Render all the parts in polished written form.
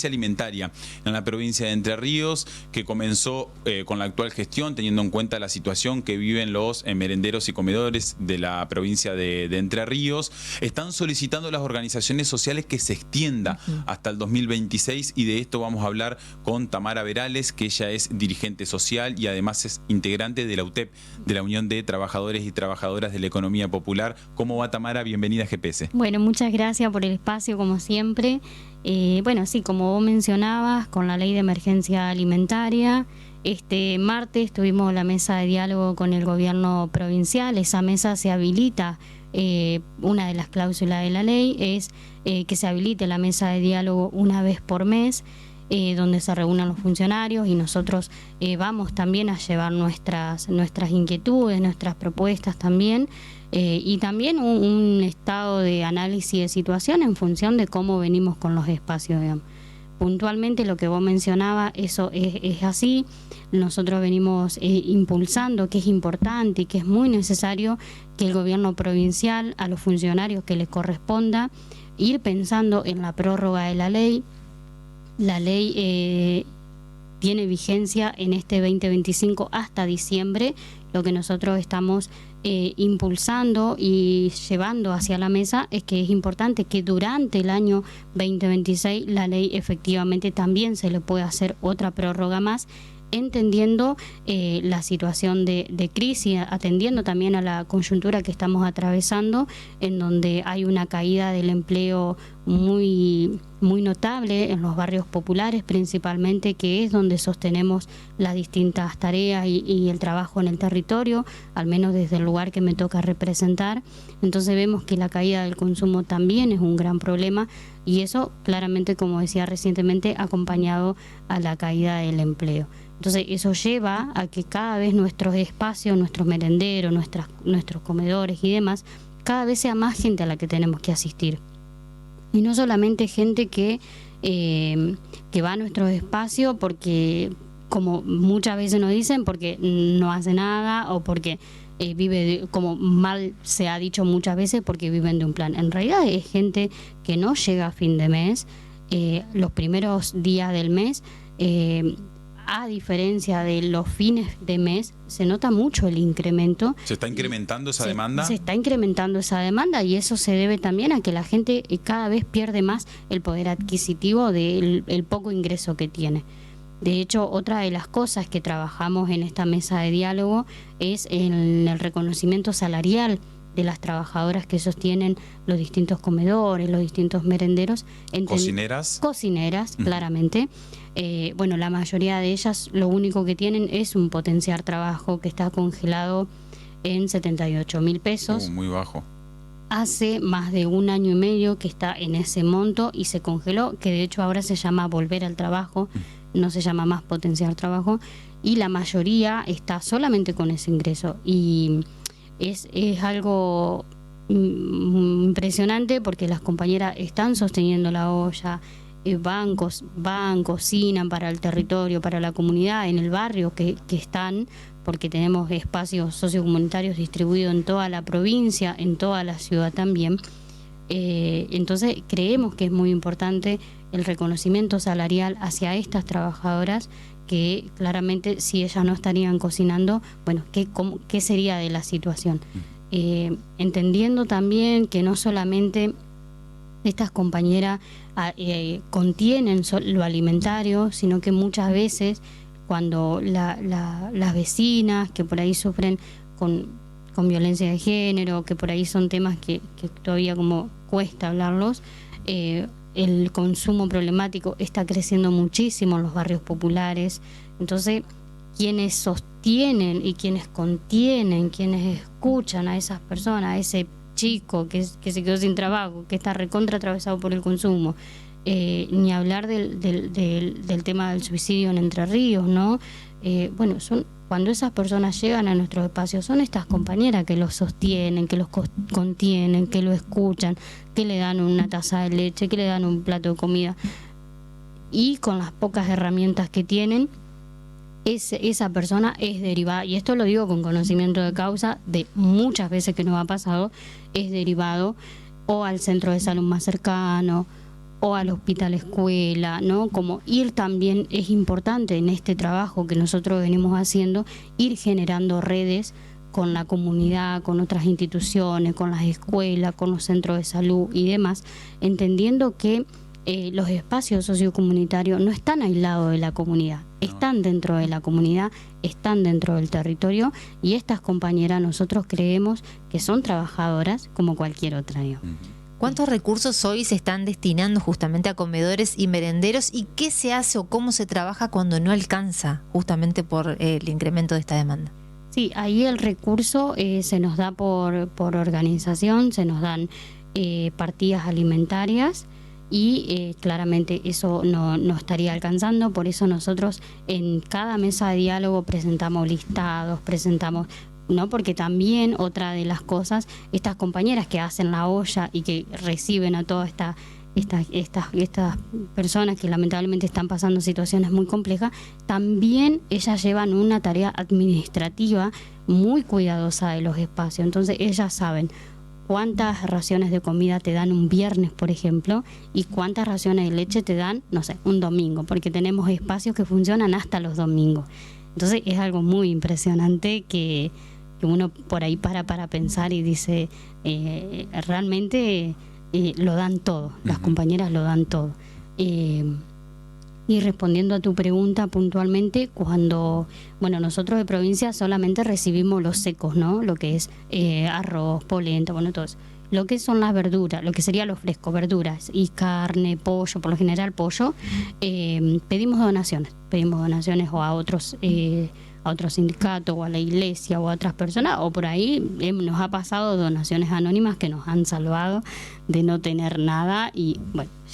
Alimentaria en la provincia de Entre Ríos, que comenzó con la actual gestión, teniendo en cuenta la situación que viven los merenderos y comedores de la provincia de Entre Ríos. Están solicitando las organizaciones sociales que se extienda hasta el 2026, y de esto vamos a hablar con Tamara Verales, que ella es dirigente social y además es integrante de la UTEP, de la Unión de Trabajadores y Trabajadoras de la Economía Popular. ¿Cómo va, Tamara? Bienvenida a GPS. Bueno, muchas gracias por el espacio, como siempre. Bueno, sí, como vos mencionabas, con la ley de emergencia alimentaria, este martes tuvimos la mesa de diálogo con el gobierno provincial. Esa mesa se habilita, una de las cláusulas de la ley es que se habilite la mesa de diálogo una vez por mes, donde se reúnan los funcionarios, y nosotros vamos también a llevar nuestras inquietudes, nuestras propuestas también, y también un estado de análisis de situación en función de cómo venimos con los espacios, digamos. Puntualmente lo que vos mencionabas, eso es así. Nosotros venimos impulsando que es importante y que es muy necesario que el gobierno provincial, a los funcionarios que les corresponda, ir pensando en la prórroga de la ley. La ley tiene vigencia en este 2025 hasta diciembre. Lo que nosotros estamos impulsando y llevando hacia la mesa es que es importante que durante el año 2026 la ley efectivamente también se le pueda hacer otra prórroga más, entendiendo la situación de crisis, atendiendo también a la coyuntura que estamos atravesando, en donde hay una caída del empleo muy notable en los barrios populares principalmente, que es donde sostenemos las distintas tareas y el trabajo en el territorio, al menos desde el lugar que me toca representar. Entonces vemos que la caída del consumo también es un gran problema, y eso claramente, como decía recientemente, acompañado a la caída del empleo. Entonces eso lleva a que cada vez nuestros espacios, nuestros merenderos, nuestros comedores y demás, cada vez sea más gente a la que tenemos que asistir. Y no solamente gente que va a nuestros espacios porque, como muchas veces nos dicen, porque no hace nada o porque vive, como mal se ha dicho muchas veces, porque viven de un plan. En realidad es gente que no llega a fin de mes, los primeros días del mes, a diferencia de los fines de mes, se nota mucho el incremento. ¿Se está incrementando esa demanda? Se está incrementando esa demanda, y eso se debe también a que la gente cada vez pierde más el poder adquisitivo del poco ingreso que tiene. De hecho, otra de las cosas que trabajamos en esta mesa de diálogo es en el reconocimiento salarial de las trabajadoras que sostienen los distintos comedores, los distintos merenderos. ¿Cocineras? Cocineras, claramente. Bueno, la mayoría de ellas lo único que tienen es un potenciar trabajo que está congelado en 78.000 pesos. Muy bajo. Hace más de 1 año y medio que está en ese monto y se congeló, que de hecho ahora se llama volver al trabajo, no se llama más potenciar trabajo, y la mayoría está solamente con ese ingreso. Y es algo impresionante, porque las compañeras están sosteniendo la olla, van, cocinan para el territorio, para la comunidad, en el barrio que están, porque tenemos espacios sociocomunitarios distribuidos en toda la provincia, en toda la ciudad también. Entonces creemos que es muy importante el reconocimiento salarial hacia estas trabajadoras, que claramente si ellas no estarían cocinando, bueno, ¿qué sería de la situación? Entendiendo también que no solamente estas compañeras contienen lo alimentario, sino que muchas veces cuando las vecinas que por ahí sufren con violencia de género, que por ahí son temas que todavía como cuesta hablarlos, el consumo problemático está creciendo muchísimo en los barrios populares. Entonces, quienes sostienen y quienes contienen, quienes escuchan a esas personas, a ese chico que se quedó sin trabajo, que está recontra atravesado por el consumo, ni hablar del tema del suicidio en Entre Ríos, ¿no? Bueno, cuando esas personas llegan a nuestros espacios, son estas compañeras que los sostienen, que los contienen, que lo escuchan, que le dan una taza de leche, que le dan un plato de comida. Y con las pocas herramientas que tienen, esa persona es derivada, y esto lo digo con conocimiento de causa, de muchas veces que nos ha pasado, es derivado o al centro de salud más cercano, o al hospital escuela, ¿no? Como ir también es importante en este trabajo que nosotros venimos haciendo, ir generando redes con la comunidad, con otras instituciones, con las escuelas, con los centros de salud y demás, entendiendo que los espacios sociocomunitarios no están aislados de la comunidad, están dentro de la comunidad, están dentro del territorio, y estas compañeras nosotros creemos que son trabajadoras como cualquier otra. ¿Cuántos recursos hoy se están destinando justamente a comedores y merenderos, y qué se hace o cómo se trabaja cuando no alcanza justamente por el incremento de esta demanda? Sí, ahí el recurso se nos da por organización, se nos dan partidas alimentarias, y claramente eso no estaría alcanzando. Por eso nosotros en cada mesa de diálogo presentamos listados, ¿no? Porque también otra de las cosas, estas compañeras que hacen la olla y que reciben a todas estas personas que lamentablemente están pasando situaciones muy complejas, también ellas llevan una tarea administrativa muy cuidadosa de los espacios. Entonces ellas saben cuántas raciones de comida te dan un viernes, por ejemplo, y cuántas raciones de leche te dan, no sé, un domingo, porque tenemos espacios que funcionan hasta los domingos. Entonces es algo muy impresionante que uno por ahí para pensar y dice, realmente lo dan todo, las compañeras lo dan todo. Y respondiendo a tu pregunta puntualmente, cuando, nosotros de provincia solamente recibimos los secos, ¿no? Lo que es arroz, polenta, todo eso. Lo que son las verduras, lo que sería lo fresco, verduras y carne, pollo, por lo general pollo, pedimos donaciones o a otros sindicatos o a la iglesia o a otras personas, o por ahí nos ha pasado donaciones anónimas que nos han salvado de no tener nada, y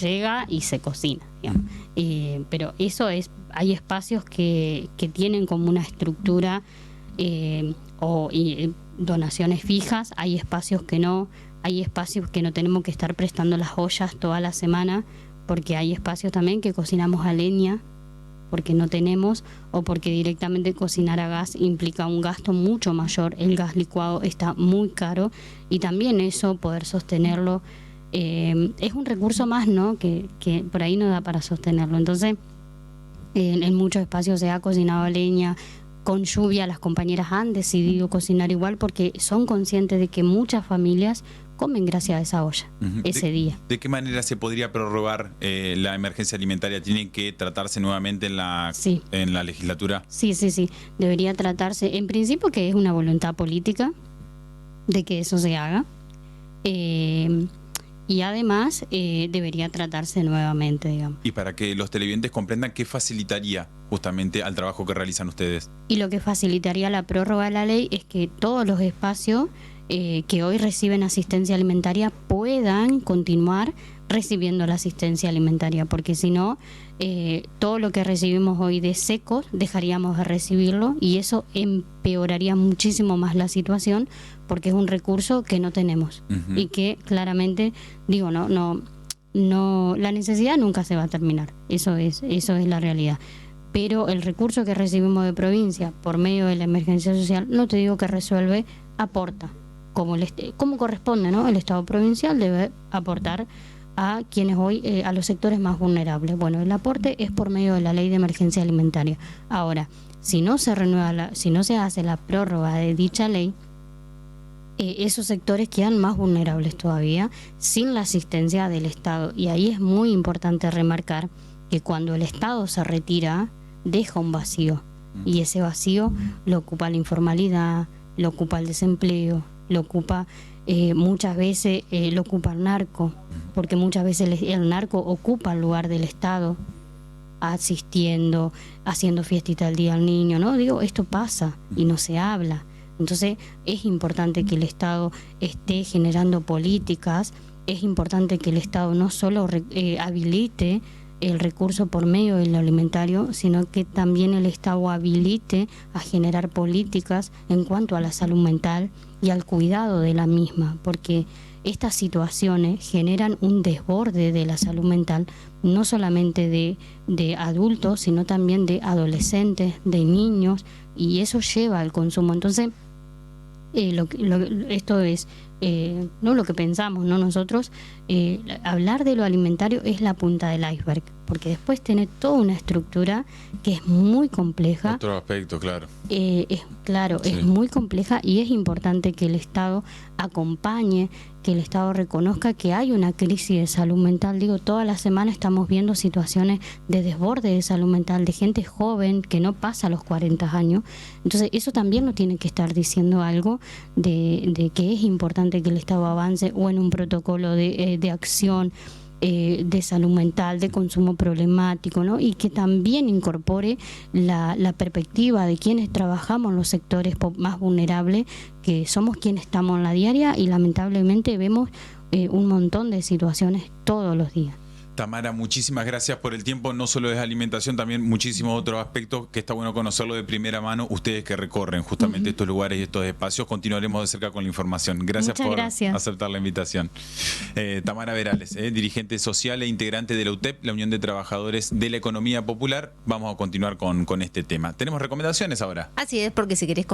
llega y se cocina, digamos. Pero eso es, hay espacios que tienen como una estructura donaciones fijas, hay espacios que no tenemos que estar prestando las ollas toda la semana, porque hay espacios también que cocinamos a leña porque no tenemos, o porque directamente cocinar a gas implica un gasto mucho mayor. El gas licuado está muy caro, y también eso, poder sostenerlo, es un recurso más, ¿no? que por ahí no da para sostenerlo. Entonces, en muchos espacios se ha cocinado a leña. Con lluvia las compañeras han decidido cocinar igual, porque son conscientes de que muchas familias comen gracias a esa olla ese día. ¿De qué manera se podría prorrogar la emergencia alimentaria? ¿Tiene que tratarse nuevamente en la legislatura? Sí. Debería tratarse, en principio, que es una voluntad política de que eso se haga. Y además debería tratarse nuevamente, digamos. Y para que los televidentes comprendan, ¿qué facilitaría justamente al trabajo que realizan ustedes? Y lo que facilitaría la prórroga de la ley es que todos los espacios que hoy reciben asistencia alimentaria puedan continuar recibiendo la asistencia alimentaria, porque si no, todo lo que recibimos hoy de secos dejaríamos de recibirlo, y eso empeoraría muchísimo más la situación, porque es un recurso que no tenemos y que claramente, no, la necesidad nunca se va a terminar, eso es la realidad. Pero el recurso que recibimos de provincia por medio de la emergencia social, no te digo que resuelve, aporta, como corresponde, ¿no? El Estado provincial debe aportar a quienes hoy, a los sectores más vulnerables. El aporte es por medio de la ley de emergencia alimentaria. Ahora, si no se hace la prórroga de dicha ley, esos sectores quedan más vulnerables todavía, sin la asistencia del Estado. Y ahí es muy importante remarcar que cuando el Estado se retira, deja un vacío, y ese vacío lo ocupa la informalidad, lo ocupa el desempleo, lo ocupa muchas veces lo ocupa el narco, porque muchas veces el narco ocupa el lugar del Estado, asistiendo, haciendo fiestita el día al niño, ¿no? Esto pasa y no se habla. Entonces es importante que el Estado esté generando políticas, es importante que el Estado no solo habilite el recurso por medio del alimentario, sino que también el Estado habilite a generar políticas en cuanto a la salud mental y al cuidado de la misma, porque estas situaciones generan un desborde de la salud mental, no solamente de adultos, sino también de adolescentes, de niños, y eso lleva al consumo. Entonces, esto es no lo que pensamos, no nosotros, hablar de lo alimentario es la punta del iceberg, porque después tiene toda una estructura que es muy compleja. Otro aspecto, claro. Claro, Sí. es muy compleja y es importante que el Estado acompañe, que el Estado reconozca que hay una crisis de salud mental. Digo, toda la semana estamos viendo situaciones de desborde de salud mental, de gente joven que no pasa los 40 años. Entonces, eso también nos tiene que estar diciendo algo de que es importante que el Estado avance o en un protocolo de acción de salud mental, de consumo problemático, ¿no? Y que también incorpore la perspectiva de quienes trabajamos en los sectores más vulnerables, que somos quienes estamos en la diaria y lamentablemente vemos un montón de situaciones todos los días. Tamara, muchísimas gracias por el tiempo. No solo es alimentación, también muchísimos otros aspectos que está bueno conocerlo de primera mano. Ustedes que recorren justamente estos lugares y estos espacios, continuaremos de cerca con la información. Gracias Muchas por gracias. aceptar la invitación. Tamara Verales, dirigente social e integrante de la UTEP, la Unión de Trabajadores de la Economía Popular. Vamos a continuar con este tema. ¿Tenemos recomendaciones ahora? Así es, porque si querés